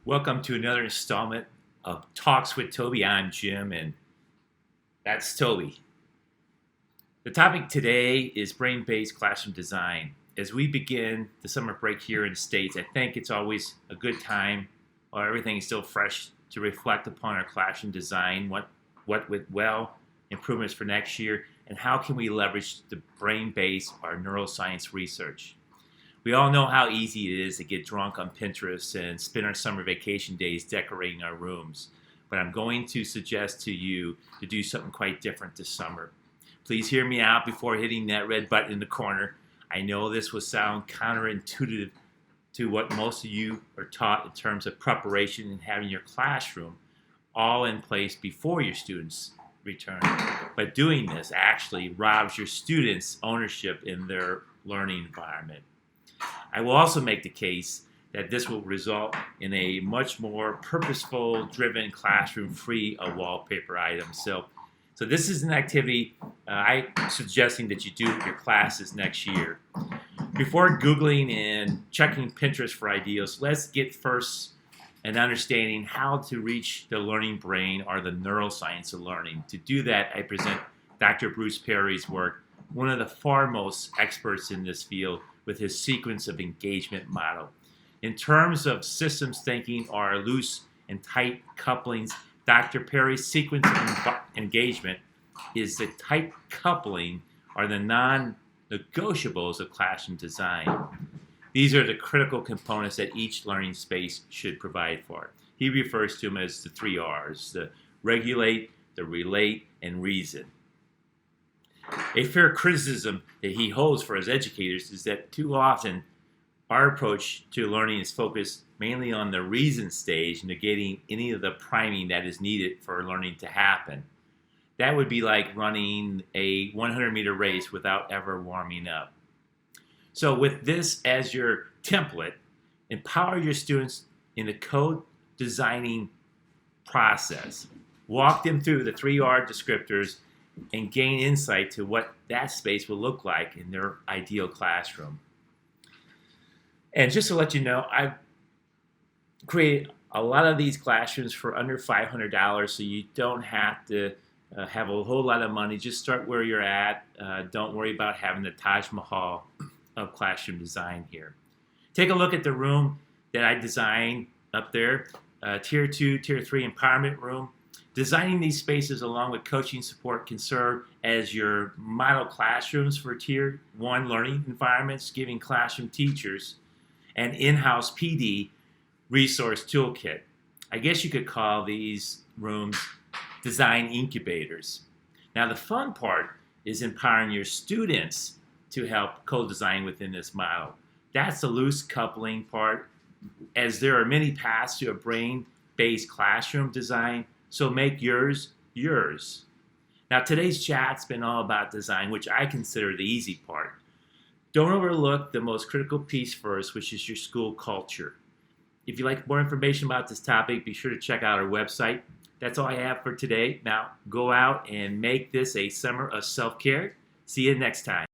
Welcome to another installment of Talks with Toby. I'm Jim, and that's Toby. The topic today is brain-based classroom design. As we begin the summer break here in the States, I think it's always a good time, while everything is still fresh, to reflect upon our classroom design, what went well, improvements for next year, and how can we leverage the brain-based or neuroscience research. We all know how easy it is to get drunk on Pinterest and spend our summer vacation days decorating our rooms. But I'm going to suggest to you to do something quite different this summer. Please hear me out before hitting that red button in the corner. I know this will sound counterintuitive to what most of you are taught in terms of preparation and having your classroom all in place before your students return. But doing this actually robs your students ownership in their learning environment. I will also make the case that this will result in a much more purposeful, driven classroom free of wallpaper items. So this is an activity I'm suggesting that you do with your classes next year. Before Googling and checking Pinterest for ideas, let's get first an understanding how to reach the learning brain or the neuroscience of learning. To do that, I present Dr. Bruce Perry's work, one of the foremost experts in this field, with his sequence of engagement model. In terms of systems thinking or loose and tight couplings, Dr. Perry's sequence of engagement is the tight coupling or the non-negotiables of classroom design. These are the critical components that each learning space should provide for. He refers to them as the 3 R's, the regulate, the relate, and reason. A fair criticism that he holds for his educators is that too often our approach to learning is focused mainly on the reason stage, negating any of the priming that is needed for learning to happen. That would be like running a 100-meter race without ever warming up. So with this as your template, empower your students in the code designing process. Walk them through the 3R descriptors and gain insight to what that space will look like in their ideal classroom. And just to let you know, I've created a lot of these classrooms for under $500, so you don't have to have a whole lot of money. Just start where you're at. Don't worry about having the Taj Mahal of classroom design here. Take a look at the room that I designed up there, Tier 2, Tier 3 empowerment room. Designing these spaces along with coaching support can serve as your model classrooms for Tier 1 learning environments, giving classroom teachers an in-house PD resource toolkit. I guess you could call these rooms design incubators. Now the fun part is empowering your students to help co-design within this model. That's the loose coupling part, as there are many paths to a brain-based classroom design. So make yours yours. Now today's chat's been all about design, which I consider the easy part. Don't overlook the most critical piece first, which is your school culture. If you'd like more information about this topic, be sure to check out our website. That's all I have for today. Now go out and make this a summer of self-care. See you next time.